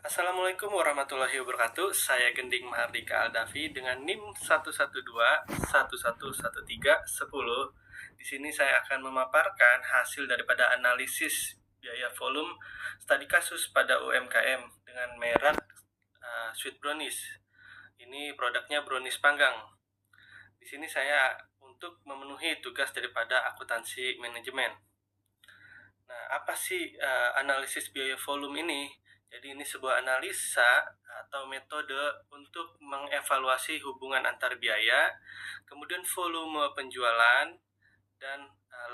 Assalamualaikum warahmatullahi wabarakatuh. Saya Gending Mahardika Aldafi dengan NIM 112111310. Di sini saya akan memaparkan hasil daripada analisis biaya volume studi kasus pada UMKM dengan merek Sweet Brownies. Ini produknya brownies panggang. Di sini saya untuk memenuhi tugas daripada akuntansi manajemen. Nah, apa sih analisis biaya volume ini? Jadi ini sebuah analisa atau metode untuk mengevaluasi hubungan antar biaya, kemudian volume penjualan, dan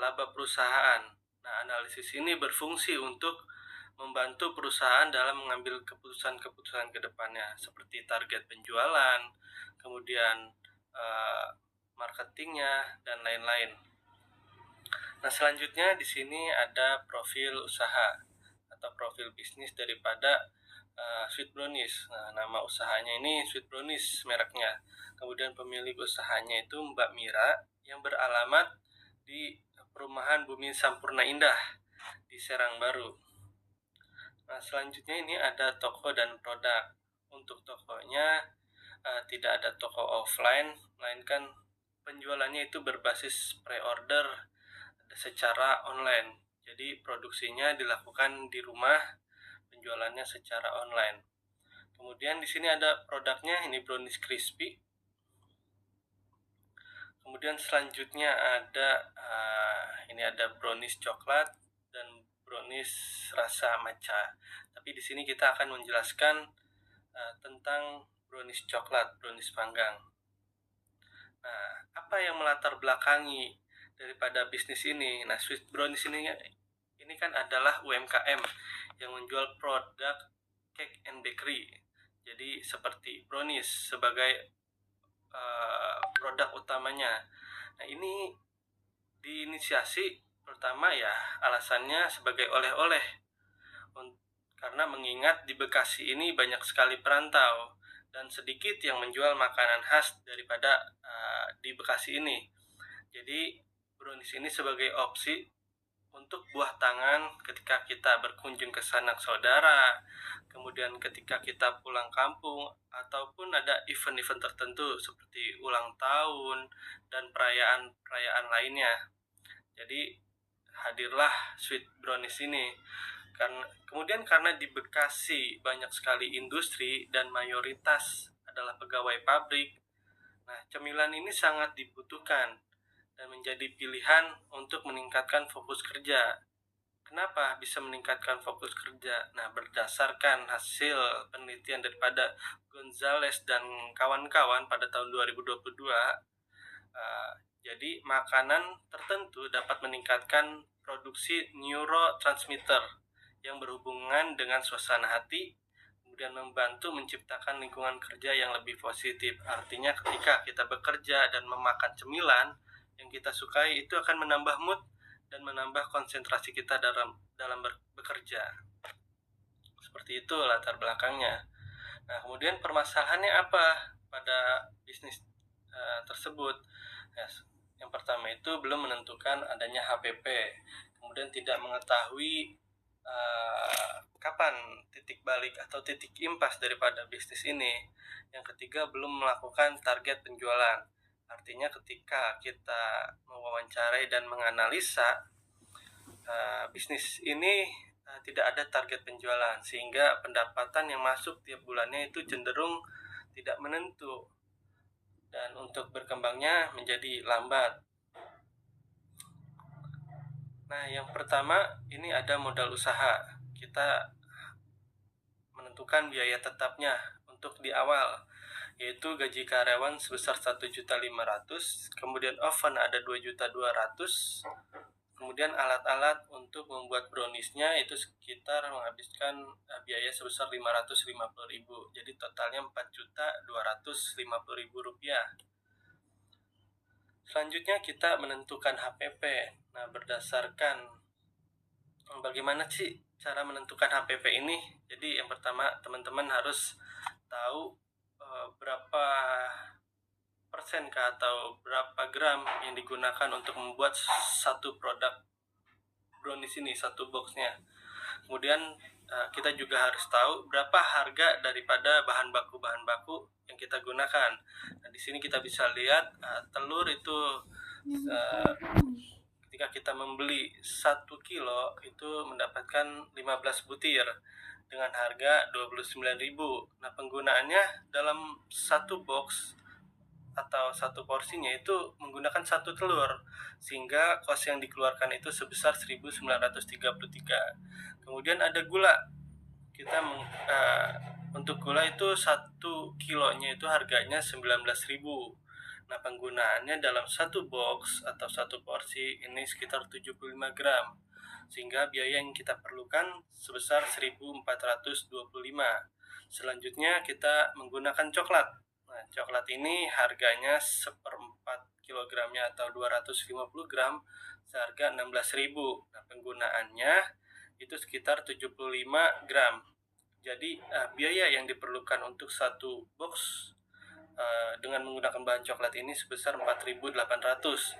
laba perusahaan. Nah, analisis ini berfungsi untuk membantu perusahaan dalam mengambil keputusan-keputusan ke depannya, seperti target penjualan, kemudian marketingnya, dan lain-lain. Nah, selanjutnya di sini ada profil usaha atau profil bisnis daripada Sweet Brownies. Nah, nama usahanya ini Sweet Brownies mereknya. Kemudian pemilik usahanya itu Mbak Mira yang beralamat di Perumahan Bumi Sampurna Indah di Serang Baru. Nah, selanjutnya ini ada toko dan produk. Untuk tokonya tidak ada toko offline, melainkan penjualannya itu berbasis pre-order secara online. Jadi produksinya dilakukan di rumah, penjualannya secara online. Kemudian di sini ada produknya, ini brownies crispy. Kemudian selanjutnya ada ini ada brownies coklat dan brownies rasa matcha. Tapi di sini kita akan menjelaskan tentang brownies coklat, brownies panggang. Nah, apa yang melatar belakangi daripada bisnis ini? Nah, Sweet Brownies ini kan adalah UMKM yang menjual produk cake and bakery. Jadi seperti brownies sebagai produk utamanya. Nah, ini diinisiasi pertama ya alasannya sebagai oleh-oleh, karena mengingat di Bekasi ini banyak sekali perantau dan sedikit yang menjual makanan khas daripada di Bekasi ini. Jadi brownies ini sebagai opsi untuk buah tangan ketika kita berkunjung ke sanak saudara, kemudian ketika kita pulang kampung, ataupun ada event-event tertentu seperti ulang tahun dan perayaan-perayaan lainnya. Jadi hadirlah Sweet Brownies ini. Kemudian karena di Bekasi banyak sekali industri dan mayoritas adalah pegawai pabrik, nah cemilan ini sangat dibutuhkan dan menjadi pilihan untuk meningkatkan fokus kerja. Kenapa bisa meningkatkan fokus kerja? Nah, berdasarkan hasil penelitian daripada Gonzales dan kawan-kawan pada tahun 2022, jadi makanan tertentu dapat meningkatkan produksi neurotransmitter yang berhubungan dengan suasana hati, kemudian membantu menciptakan lingkungan kerja yang lebih positif. Artinya ketika kita bekerja dan memakan cemilan yang kita sukai, itu akan menambah mood dan menambah konsentrasi kita dalam bekerja. Seperti itu latar belakangnya. Nah, kemudian permasalahannya apa pada bisnis tersebut? Yang pertama itu belum menentukan adanya HPP, kemudian tidak mengetahui kapan titik balik atau titik impas daripada bisnis ini. Yang ketiga, belum melakukan target penjualan. Artinya ketika kita mewawancarai dan menganalisa bisnis ini tidak ada target penjualan, sehingga pendapatan yang masuk tiap bulannya itu cenderung tidak menentu dan untuk berkembangnya menjadi lambat. Nah, yang pertama ini ada modal usaha. Kita menentukan biaya tetapnya untuk di awal, yaitu gaji karyawan sebesar 1.500.000, kemudian oven ada 2.200.000, kemudian alat-alat untuk membuat browniesnya itu sekitar menghabiskan biaya sebesar 550.000. Jadi totalnya 4.250.000 rupiah. Selanjutnya kita menentukan HPP. Nah, berdasarkan bagaimana sih cara menentukan HPP ini? Jadi yang pertama teman-teman harus tahu berapa persen atau berapa gram yang digunakan untuk membuat satu produk brownies ini, satu boxnya. Kemudian kita juga harus tahu berapa harga daripada bahan baku yang kita gunakan. Nah, di sini kita bisa lihat telur itu ketika kita membeli 1 kilo itu mendapatkan 15 butir dengan harga 29.000. Nah, penggunaannya dalam satu box atau satu porsinya itu menggunakan satu telur, sehingga kos yang dikeluarkan itu sebesar 1.933. Kemudian ada gula. Kita untuk gula itu 1 kilonya itu harganya 19.000. Nah, penggunaannya dalam satu box atau satu porsi ini sekitar 75 gram, sehingga biaya yang kita perlukan sebesar 1.425. Selanjutnya kita menggunakan coklat. Nah, coklat ini harganya 1/4 kilogramnya atau 250 gram seharga 16.000. Nah, penggunaannya itu sekitar 75 gram. Jadi biaya yang diperlukan untuk satu box dengan menggunakan bahan coklat ini sebesar 4.800.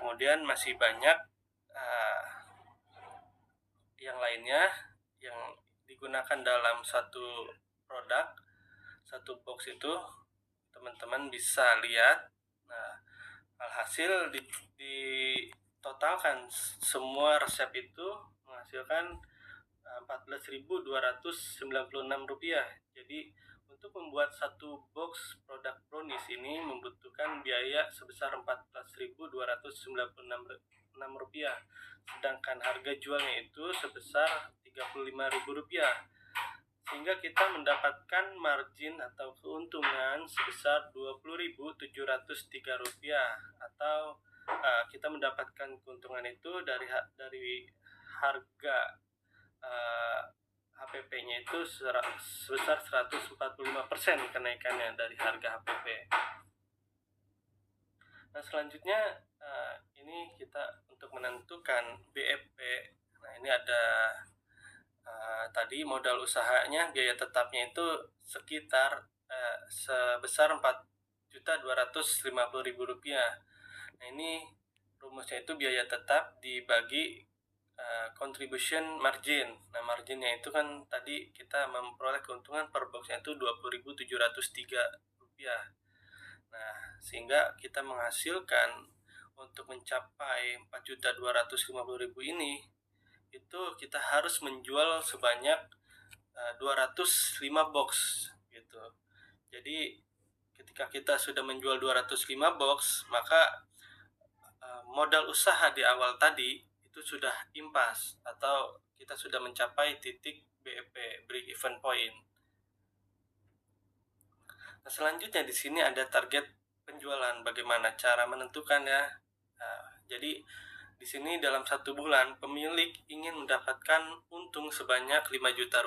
Kemudian masih banyak yang lainnya yang digunakan dalam satu produk, satu box itu teman-teman bisa lihat. Nah, alhasil ditotalkan semua resep itu menghasilkan Rp14.296. Jadi untuk membuat satu box produk brownies ini membutuhkan biaya sebesar Rp14.296, sedangkan harga jualnya itu sebesar Rp35.000, sehingga kita mendapatkan margin atau keuntungan sebesar Rp20.703, atau kita mendapatkan keuntungan itu dari harga HPP-nya itu sebesar 145% kenaikannya dari harga HPP. Nah, selanjutnya ini kita untuk menentukan BEP. Nah, ini ada tadi modal usahanya, biaya tetapnya itu sekitar sebesar Rp4.250.000. Nah, ini rumusnya itu biaya tetap dibagi contribution margin. Nah, marginnya itu kan tadi kita memperoleh keuntungan per boxnya itu Rp20.703. Nah, sehingga kita menghasilkan untuk mencapai 4.250.000 ini, itu kita harus menjual sebanyak 205 box gitu. Jadi ketika kita sudah menjual 205 box, maka modal usaha di awal tadi itu sudah impas atau kita sudah mencapai titik BEP, break even point. Nah, selanjutnya di sini ada target penjualan. Bagaimana cara menentukannya? Nah, jadi di sini dalam 1 bulan pemilik ingin mendapatkan untung sebanyak Rp5 juta,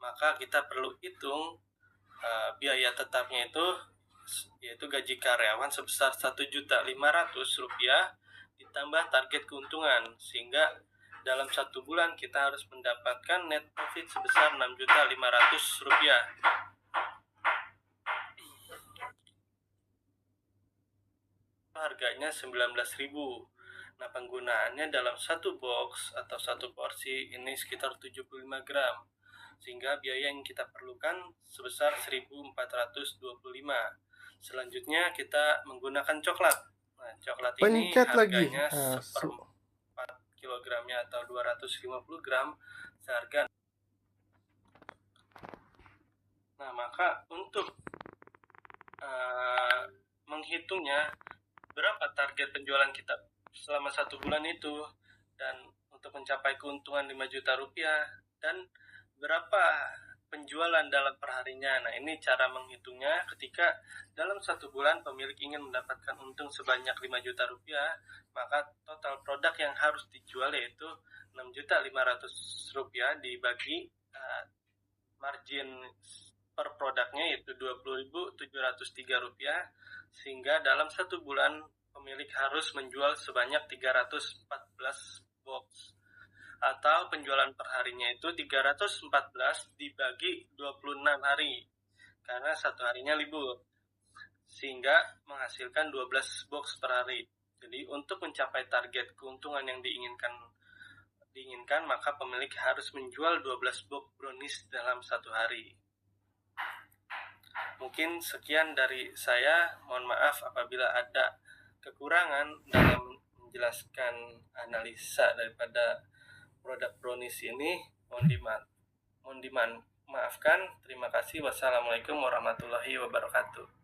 maka kita perlu hitung biaya tetapnya itu yaitu gaji karyawan sebesar Rp1.500.000 ditambah target keuntungan, sehingga dalam 1 bulan kita harus mendapatkan net profit sebesar Rp6.500.000. Harganya Rp19.000. Nah, penggunaannya dalam satu box atau satu porsi ini sekitar 75 gram, sehingga biaya yang kita perlukan sebesar 1.425. Selanjutnya kita menggunakan coklat. Nah, coklat ini harganya 1/4 kilogramnya atau 250 gram seharga. Nah, maka untuk menghitungnya berapa target penjualan kita selama 1 bulan itu, dan untuk mencapai keuntungan Rp5 juta dan berapa penjualan dalam perharinya. Nah, ini cara menghitungnya. Ketika dalam 1 bulan pemilik ingin mendapatkan untung sebanyak Rp5 juta, maka total produk yang harus dijual yaitu Rp6.500 dibagi margin per produknya yaitu Rp20.703, sehingga dalam 1 bulan pemilik harus menjual sebanyak 314 box, atau penjualan perharinya itu 314 dibagi 26 hari karena 1 harinya libur, sehingga menghasilkan 12 box per hari. Jadi untuk mencapai target keuntungan yang diinginkan diinginkan, maka pemilik harus menjual 12 box brownies dalam satu hari. Mungkin sekian dari saya. Mohon maaf apabila ada kekurangan dalam menjelaskan analisa daripada produk brownies ini. Mohon dimaafkan. Terima kasih. Wassalamualaikum warahmatullahi wabarakatuh.